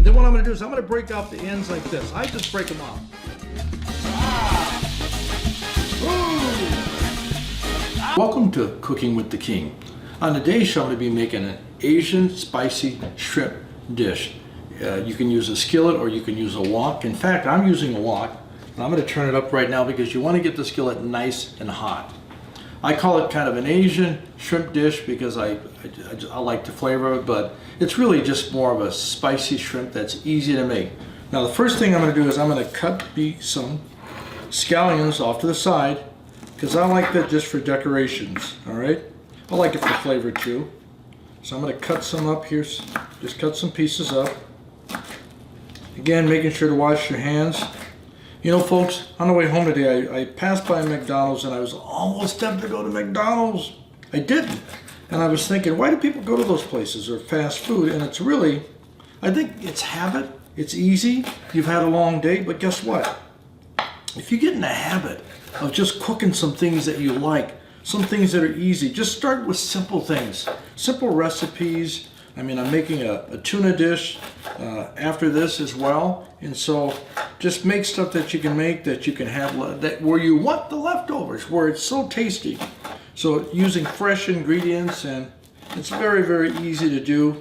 And then what I'm going to do is I'm going to break out the ends like this. I just break them off. Welcome to Cooking with the King. On today's show, I'm going to be making an Asian spicy shrimp dish. You can use a skillet or you can use a wok. In fact, I'm using a wok. And I'm going to turn it up right now because you want to get the skillet nice and hot. I call it kind of an Asian shrimp dish because I like the flavor of it, but it's really just more of a spicy shrimp that's easy to make. Now the first thing I'm going to do is I'm going to cut some scallions off to the side because I like that just for decorations, all right? I like it for flavor too. So I'm going to cut some up here, just cut some pieces up. Again, making sure to wash your hands. You know, folks, on the way home today, I passed by McDonald's and I was almost tempted to go to McDonald's. I didn't. And I was thinking, why do people go to those places or fast food? And it's really, I think it's habit. It's easy. You've had a long day, but guess what? If you get in the habit of just cooking some things that you like, some things that are easy, just start with simple things, simple recipes. I mean, I'm making a tuna dish after this as well, and so just make stuff that you can make that you can have that where you want the leftovers, where it's so tasty. So using fresh ingredients, and it's very, very easy to do.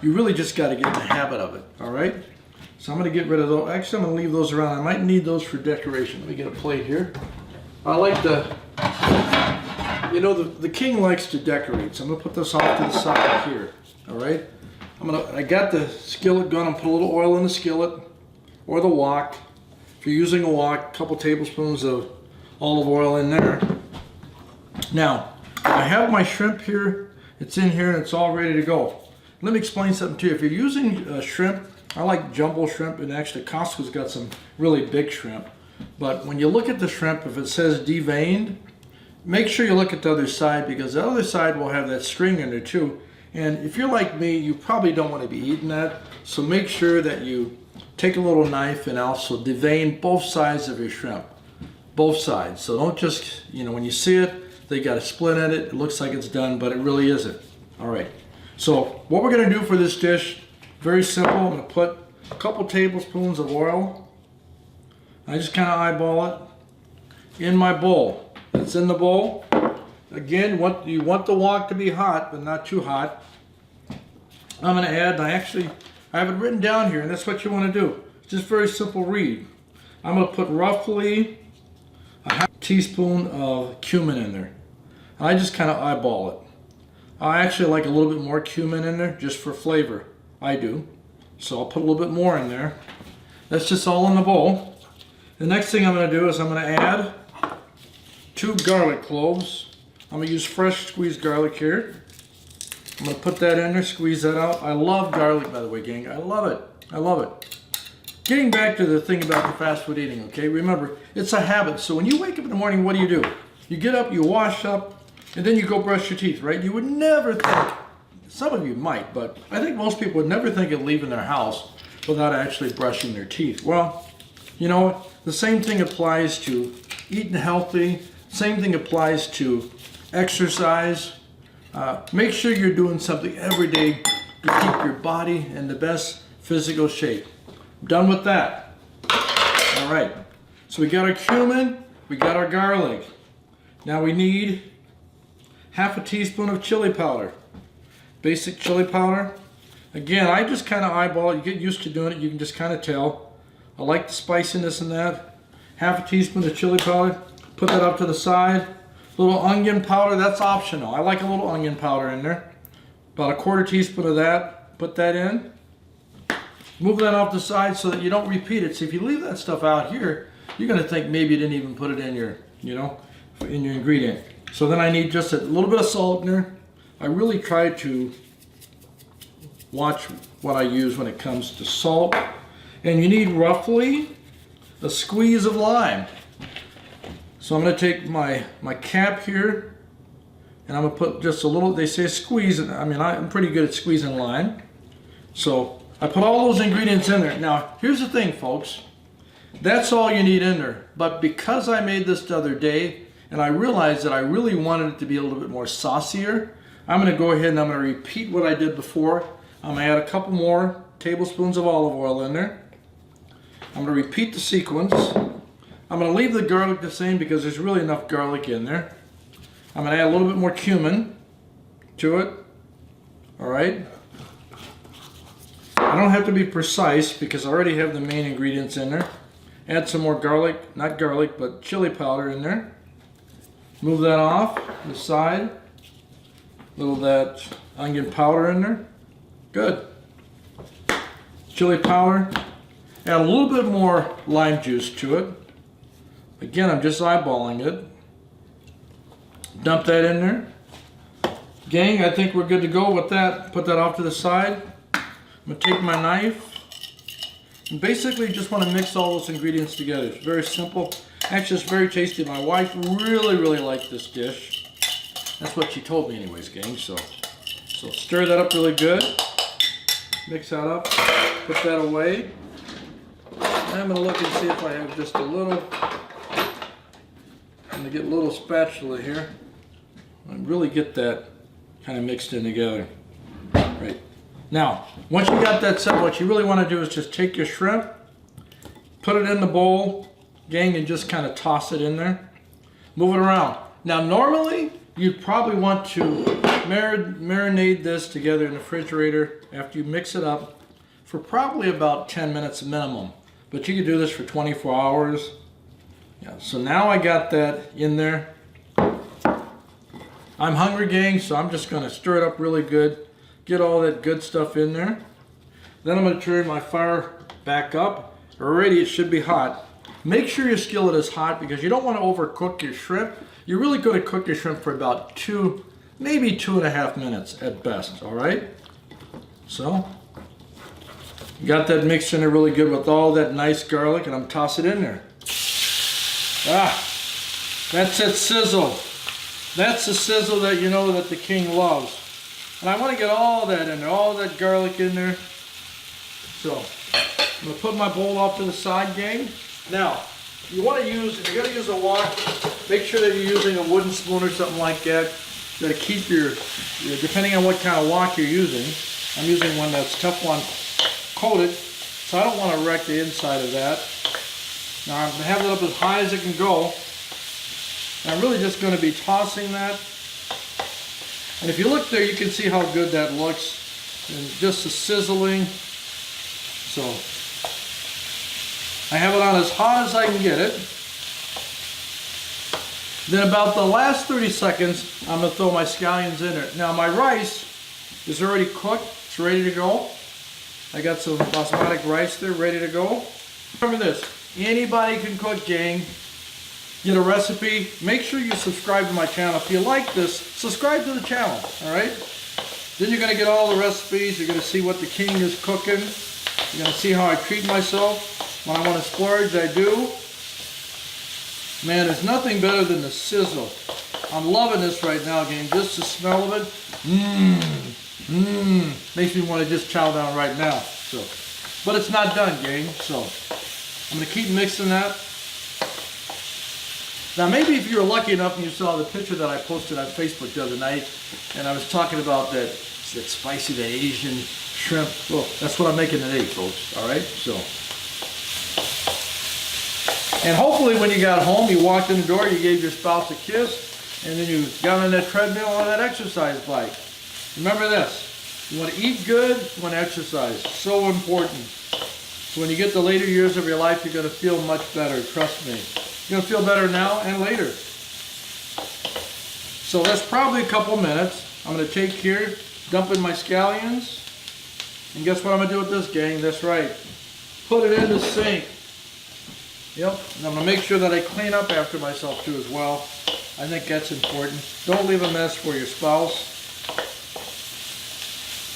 You really just got to get in the habit of it. All right. So I'm going to get rid of those. Actually, I'm going to leave those around. I might need those for decoration. Let me get a plate here. I like the, you know, the king likes to decorate. So I'm going to put this off to the side here. All right, I got the skillet going. I'm put a little oil in the skillet or the wok. If you're using a wok, a couple tablespoons of olive oil in there. Now, I have my shrimp here. It's in here and it's all ready to go. Let me explain something to you. If you're using shrimp, I like jumbo shrimp, and actually Costco's got some really big shrimp. But when you look at the shrimp, if it says deveined, make sure you look at the other side because the other side will have that string in there too. And if you're like me, you probably don't want to be eating that. So make sure that you take a little knife and also deveine both sides of your shrimp. Both sides. So don't just, you know, when you see it, they got a split in it. It looks like it's done, but it really isn't. All right. So what we're going to do for this dish, very simple. I'm going to put a couple tablespoons of oil. I just kind of eyeball it in my bowl. It's in the bowl. Again, you want the wok to be hot, but not too hot. I'm going to add, I have it written down here, and that's what you want to do. It's just very simple read. I'm going to put roughly a half teaspoon of cumin in there. I just kind of eyeball it. I actually like a little bit more cumin in there, just for flavor. I do. So I'll put a little bit more in there. That's just all in the bowl. The next thing I'm going to do is I'm going to add 2 garlic cloves. I'm going to use fresh squeezed garlic here. I'm going to put that in there, squeeze that out. I love garlic, by the way, gang. I love it. I love it. Getting back to the thing about the fast food eating, okay? Remember, it's a habit. So when you wake up in the morning, what do? You get up, you wash up, and then you go brush your teeth, right? You would never think, some of you might, but I think most people would never think of leaving their house without actually brushing their teeth. Well, you know what? The same thing applies to eating healthy. Same thing applies to exercise. Make sure you're doing something every day to keep your body in the best physical shape. Done with that. All right. So we got our cumin, we got our garlic. Now we need half a teaspoon of chili powder. Basic chili powder. Again, I just kind of eyeball it. You get used to doing it. You can just kind of tell. I like the spiciness in that. Half a teaspoon of chili powder. Put that up to the side. Little onion powder, that's optional. I like a little onion powder in there. About a quarter teaspoon of that. Put that in. Move that off the side so that you don't repeat it. See, if you leave that stuff out here, you're going to think maybe you didn't even put it in your, you know, in your ingredient. So then I need just a little bit of salt in there. I really try to watch what I use when it comes to salt. And you need roughly a squeeze of lime. So I'm going to take my cap here, and I'm going to put just a little, they say squeeze, I mean, I'm pretty good at squeezing lime. So I put all those ingredients in there. Now, here's the thing, folks. That's all you need in there. But because I made this the other day, and I realized that I really wanted it to be a little bit more saucier, I'm going to go ahead and I'm going to repeat what I did before. I'm going to add a couple more tablespoons of olive oil in there. I'm going to repeat the sequence. I'm going to leave the garlic the same because there's really enough garlic in there. I'm going to add a little bit more cumin to it. Alright. I don't have to be precise because I already have the main ingredients in there. Add some more garlic, not garlic, but chili powder in there. Move that off to the side. A little of that onion powder in there. Good. Chili powder. Add a little bit more lime juice to it. Again, I'm just eyeballing it. Dump that in there. Gang, I think we're good to go with that. Put that off to the side. I'm going to take my knife and basically just want to mix all those ingredients together. It's very simple. Actually, it's very tasty. My wife really liked this dish. That's what she told me anyways, gang. So stir that up really good. Mix that up. Put that away. I'm going to look and see if I have just a little. I'm going to get a little spatula here and really get that kind of mixed in together. Right. Now, once you got that set, what you really want to do is just take your shrimp, put it in the bowl, gang, and just kind of toss it in there. Move it around. Now, normally, you'd probably want to marinate this together in the refrigerator after you mix it up for probably about 10 minutes minimum. But you could do this for 24 hours. Yeah, so now I got that in there. I'm hungry, gang, so I'm just going to stir it up really good. Get all that good stuff in there. Then I'm going to turn my fire back up. Already it should be hot. Make sure your skillet is hot because you don't want to overcook your shrimp. You're really going to cook your shrimp for about maybe 2.5 minutes at best, all right? So, got that mixed in there really good with all that nice garlic, and I'm tossing it in there. Ah, that's that sizzle. That's the sizzle that you know that the king loves. And I want to get all that in there, all that garlic in there. So, I'm going to put my bowl off to the side, gang. Now, you want to use, if you're going to use a wok, make sure that you're using a wooden spoon or something like that. You got to keep your, depending on what kind of wok you're using. I'm using one that's Teflon coated, so I don't want to wreck the inside of that. Now I'm going to have it up as high as it can go. And I'm really just going to be tossing that. And if you look there, you can see how good that looks. And just the sizzling. So, I have it on as hot as I can get it. Then about the last 30 seconds, I'm going to throw my scallions in there. Now my rice is already cooked. It's ready to go. I got some basmati rice there ready to go. Remember this, anybody can cook, gang. Get a recipe. Make sure you subscribe to my channel. If you like this, subscribe to the channel, all right? Then you're going to get all the recipes. You're going to see what the king is cooking. You're going to see how I treat myself. When I want to splurge, I do. Man, there's nothing better than the sizzle. I'm loving this right now, gang. Just the smell of it. Makes me want to just chow down right now. So, but it's not done, gang. So, I'm going to keep mixing that. Now, maybe if you were lucky enough and you saw the picture that I posted on Facebook the other night, and I was talking about that spicy, that Asian shrimp. Well, that's what I'm making today, folks. All right, so. And hopefully when you got home, you walked in the door, you gave your spouse a kiss, and then you got on that treadmill or that exercise bike. Remember this, you want to eat good, you want to exercise. So important. So when you get the later years of your life, you're going to feel much better, trust me. You're going to feel better now and later. So that's probably a couple minutes. I'm going to take here, dump in my scallions, and guess what I'm going to do with this, gang? That's right. Put it in the sink. Yep, and I'm going to make sure that I clean up after myself too as well. I think that's important. Don't leave a mess for your spouse.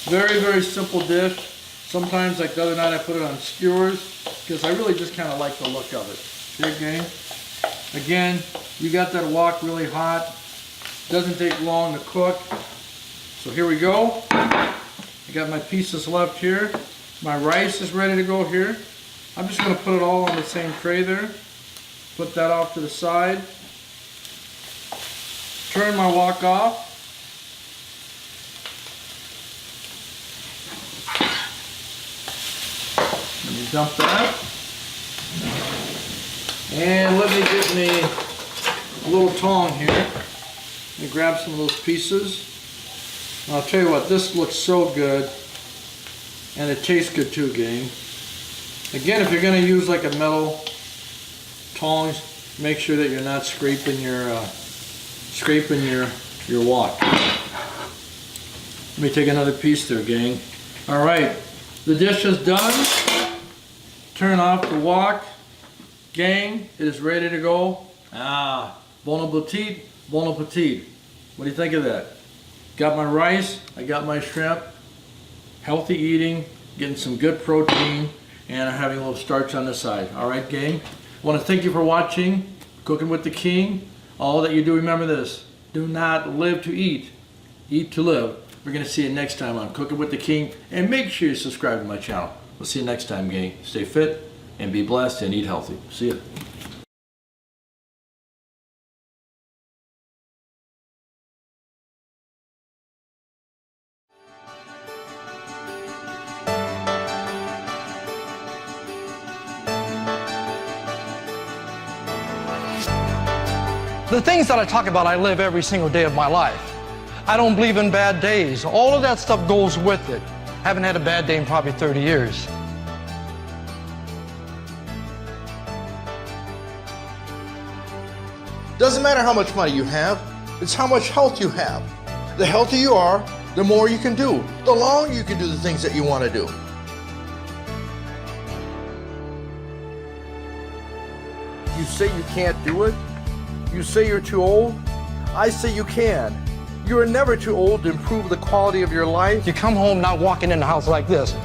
Very, very simple dish. Sometimes, like the other night, I put it on skewers because I really just kind of like the look of it. Okay, gang? Again, you got that wok really hot. Doesn't take long to cook. So here we go. I got my pieces left here. My rice is ready to go here. I'm just going to put it all on the same tray there. Put that off to the side. Turn my wok off. You dump that. And let me get me a little tong here. Let me grab some of those pieces. And I'll tell you what, this looks so good. And it tastes good too, gang. Again, if you're going to use like a metal tongs, make sure that you're not scraping your wok. Let me take another piece there, gang. All right, the dish is done. Turn off the wok. Gang, it is ready to go. Ah, bon appetit, bon appetit. What do you think of that? Got my rice, I got my shrimp. Healthy eating, getting some good protein, and having a little starch on the side. All right, gang? I want to thank you for watching Cooking with the King. All that you do, remember this. Do not live to eat, eat to live. We're going to see you next time on Cooking with the King. And make sure you subscribe to my channel. We'll see you next time, gang. Stay fit and be blessed and eat healthy. See ya. The things that I talk about, I live every single day of my life. I don't believe in bad days. All of that stuff goes with it. Haven't had a bad day in probably 30 years. Doesn't matter how much money you have, it's how much health you have. The healthier you are, the more you can do. The longer you can do the things that you want to do. You say you can't do it? You say you're too old? I say you can. You are never too old to improve the quality of your life. You come home not walking in the house like this.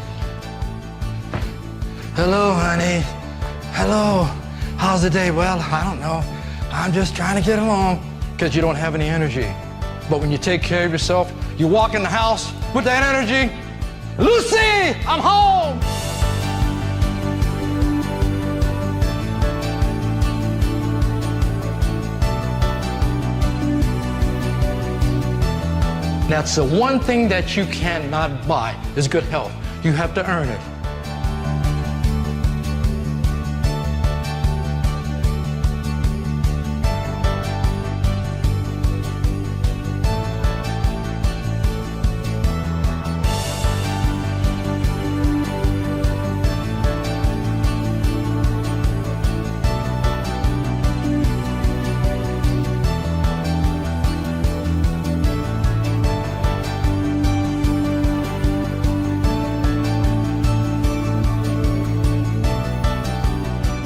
Hello, honey. Hello. How's the day? Well, I don't know. I'm just trying to get along, because you don't have any energy. But when you take care of yourself, you walk in the house with that energy. Lucy, I'm home. That's the one thing that you cannot buy, is good health. You have to earn it.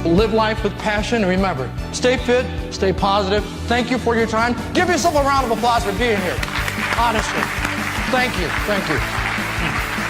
Live life with passion, and remember, stay fit, stay positive. Thank you for your time. Give yourself a round of applause for being here. Honestly. Thank you. Thank you.